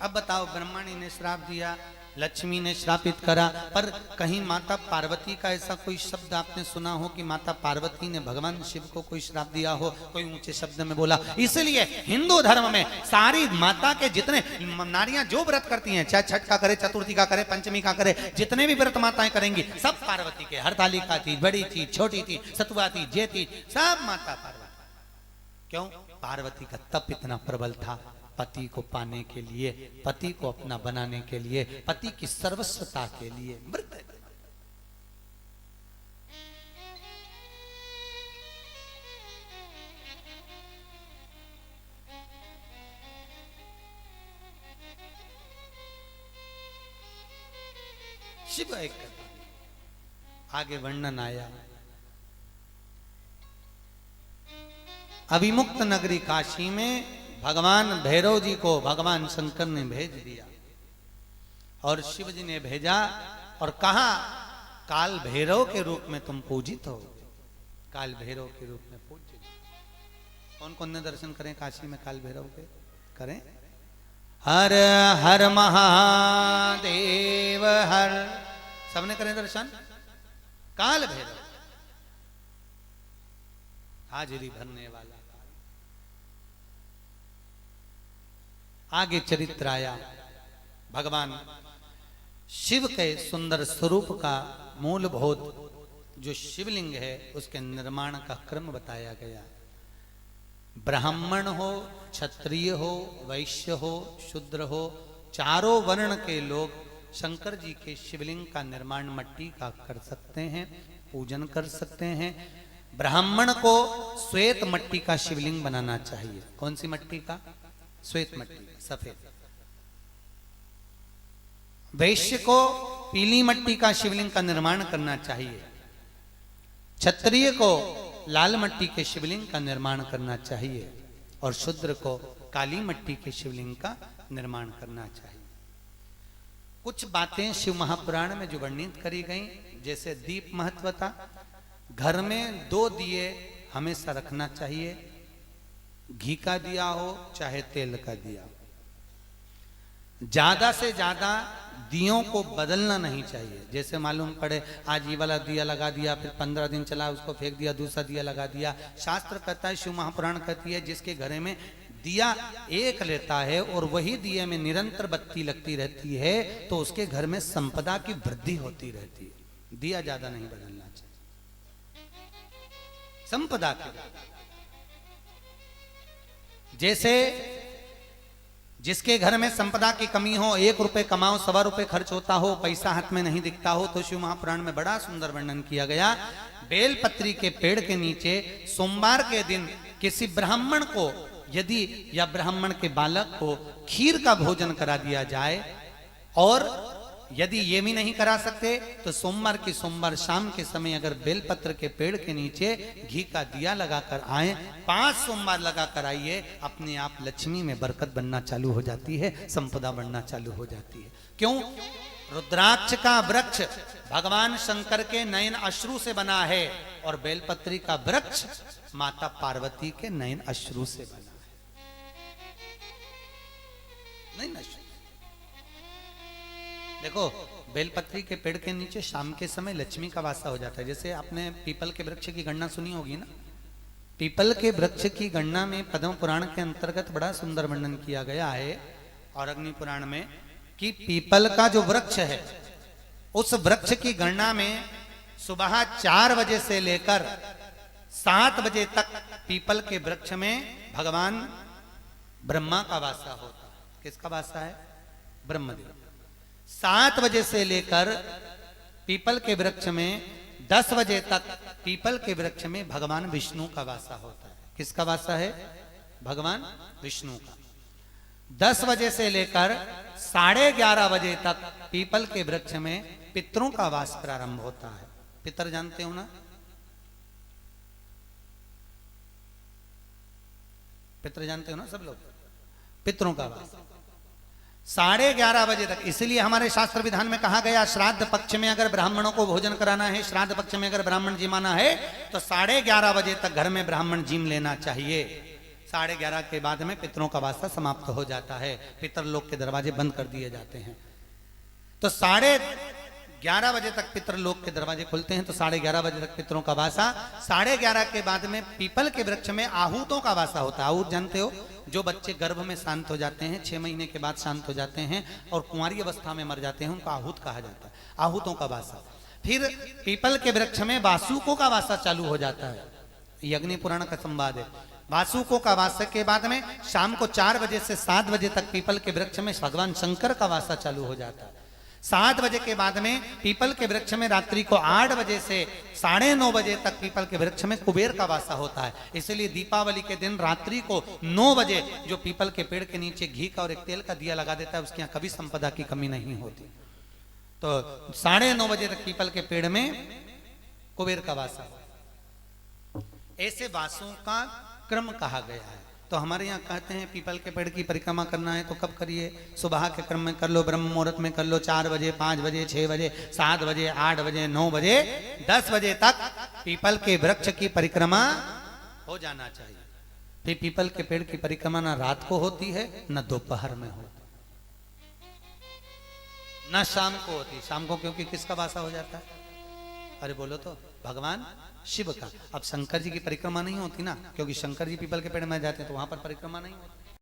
अब बताओ, ब्रह्माणी ने श्राप दिया, लक्ष्मी ने श्रापित करा, पर कहीं माता पार्वती का ऐसा कोई शब्द आपने सुना हो कि माता पार्वती ने भगवान शिव को कोई श्राप दिया हो, कोई ऊंचे शब्द में बोला? इसलिए हिंदू धर्म में सारी माता के जितने नारियां जो व्रत करती हैं, चाहे छठ का करे, चतुर्थी का करे, पंचमी का करे, जितने भी व्रत माताएं करेंगी सब पार्वती के। हरतालिका थी, बड़ी थी, छोटी थी, सतुआ थी, जे थी, सब माता पार्वती। क्यों? पार्वती का तप इतना प्रबल था, पति को पाने के लिए, पति को अपना बनाने के लिए, पति की सर्वस्वता के लिए व्रत। शिव एक आगे वर्णन आया। अभिमुक्त नगरी काशी में भगवान भैरव जी को भगवान शंकर ने भेज दिया, और शिव जी ने भेजा और कहा, काल भैरव के रूप में तुम पूजित हो, काल भैरव के रूप में पूजित। कौन कौन ने दर्शन करें काशी में काल भैरव के? करें। हर हर महादेव हर, सबने करें दर्शन। काल भैरव हाजिरी भरने वाला। आगे चरित्र आया। भगवान शिव के सुंदर स्वरूप का मूलभूत जो शिवलिंग है उसके निर्माण का क्रम बताया गया। ब्राह्मण हो, क्षत्रिय हो, वैश्य हो, शूद्र हो, चारों वर्ण के लोग शंकर जी के शिवलिंग का निर्माण मट्टी का कर सकते हैं, पूजन कर सकते हैं। ब्राह्मण को श्वेत मट्टी का शिवलिंग बनाना चाहिए। कौन सी मट्टी का? श्वेत मट्टी, सफेद। वैश्य को पीली मट्टी का शिवलिंग का निर्माण करना चाहिए। क्षत्रिय को लाल मट्टी के शिवलिंग का निर्माण करना चाहिए, और शूद्र को काली मट्टी के शिवलिंग का निर्माण करना चाहिए। कुछ बातें शिव महापुराण में जो वर्णित करी गई, जैसे दीप महत्वता, घर में 2 दिए हमेशा रखना चाहिए, घी का दिया हो चाहे तेल का दिया। ज्यादा से ज्यादा दियों को बदलना नहीं चाहिए। जैसे मालूम पड़े आज ये वाला दिया लगा दिया, फिर 15 दिन चला उसको फेंक दिया, दूसरा दिया लगा दिया। शास्त्र कहता है, शिव महापुराण कहती है, जिसके घर में दिया एक लेता है और वही दिए में निरंतर बत्ती लगती रहती है तो उसके घर में संपदा की वृद्धि होती रहती है। दिया ज्यादा नहीं बदलना चाहिए। संपदा के जैसे जिसके घर में संपदा की कमी हो, 1 रुपए कमाओ 1.25 रुपए खर्च होता हो, पैसा हाथ में नहीं दिखता हो, तो शिव महापुराण में बड़ा सुंदर वर्णन किया गया। बेलपत्री के पेड़ के नीचे सोमवार के दिन किसी ब्राह्मण को यदि या ब्राह्मण के बालक को खीर का भोजन करा दिया जाए, और यदि ये भी नहीं करा सकते तो सोमवार की सोमवार शाम के समय अगर बेलपत्र के पेड़ के नीचे घी का दिया लगाकर आए, 5 सोमवार लगाकर आइए, अपने आप लक्ष्मी में बरकत बनना चालू हो जाती है, संपदा बनना चालू हो जाती है। क्यों? रुद्राक्ष का वृक्ष भगवान शंकर के नयन अश्रु से बना है, और बेलपत्री का वृक्ष माता पार्वती के नयन अश्रु से बना है। नयन अश्रु। देखो, बेलपत्री के पेड़ के नीचे शाम के समय लक्ष्मी का वासा हो जाता है। जैसे आपने पीपल के वृक्ष की गणना सुनी होगी ना। पीपल के वृक्ष की गणना में पद्म पुराण के अंतर्गत बड़ा सुंदर वर्णन किया गया है, और अग्नि पुराण में, कि पीपल का जो वृक्ष है उस वृक्ष की गणना में सुबह 4 बजे से लेकर 7 बजे तक पीपल के वृक्ष में भगवान ब्रह्मा का वासा होता है। किसका वासा है? ब्रह्मदेव। 7 बजे से लेकर पीपल के वृक्ष में 10 बजे तक पीपल के वृक्ष में भगवान विष्णु का वासा होता है। किसका वासा है? भगवान विष्णु का। 10 बजे से लेकर 11:30 बजे तक पीपल के वृक्ष में पितरों का वास प्रारंभ होता है। पितर जानते हो ना? पितर जानते हो ना सब लोग? पितरों का वास 11:30 बजे तक। इसलिए हमारे शास्त्र विधान में कहा गया, श्राद्ध पक्ष में अगर ब्राह्मणों को भोजन कराना है, श्राद्ध पक्ष में अगर ब्राह्मण जिमाना है तो 11:30 बजे तक घर में ब्राह्मण जिम लेना चाहिए। 11:30 के बाद में पितरों का वास्ता समाप्त हो जाता है, पितरलोक के दरवाजे बंद कर दिए जाते हैं। तो 11:30 बजे तक पितरलोक के दरवाजे खुलते हैं, तो 11:30 बजे तक पितरों का वासा। 11:30 के बाद में पीपल के वृक्ष में आहूतों का वासा होता है। आहूत जानते हो, जो बच्चे गर्भ में शांत हो जाते हैं, 6 महीने के बाद शांत हो जाते हैं और कुंवारी अवस्था में मर जाते हैं, उनको आहूत कहा जाता है, आहूतों का वासा। फिर पीपल के वृक्ष में वासुकों का वासा चालू हो जाता है, यज्ञ पुराण का संवाद है। वासुकों का वासा के बाद में शाम को 4 बजे से 7 बजे तक पीपल के वृक्ष में भगवान शंकर का वासा चालू हो जाता है। 7 बजे के बाद में पीपल के वृक्ष में रात्रि को 8 बजे से 9:30 बजे तक पीपल के वृक्ष में कुबेर का वासा होता है। इसलिए दीपावली के दिन रात्रि को 9 बजे जो पीपल के पेड़ के नीचे घी का और एक तेल का दिया लगा देता है, उसके यहाँ कभी संपदा की कमी नहीं होती। तो 9:30 बजे तक पीपल के पेड़ में कुबेर का वासा। ऐसे वासों का क्रम कहा गया है। तो हमारे यहाँ कहते हैं पीपल के पेड़ की परिक्रमा करना है तो कब करिए? सुबह के क्रम में कर लो, ब्रह्म मुहूर्त में कर लो, 4 बजे, 5 बजे, 6 बजे, 7 बजे, 8 बजे, 9 बजे, 10 बजे तक पीपल के वृक्ष की परिक्रमा हो जाना चाहिए। फिर पीपल के पेड़ की परिक्रमा ना रात को होती है, न दोपहर में होती, न शाम को होती। शाम को क्योंकि किसका वासा हो जाता है? अरे बोलो तो, भगवान शिव का। अब शंकर जी की परिक्रमा नहीं होती ना, क्योंकि शंकर जी पीपल के पेड़ में जाते हैं तो वहां पर परिक्रमा नहीं होती।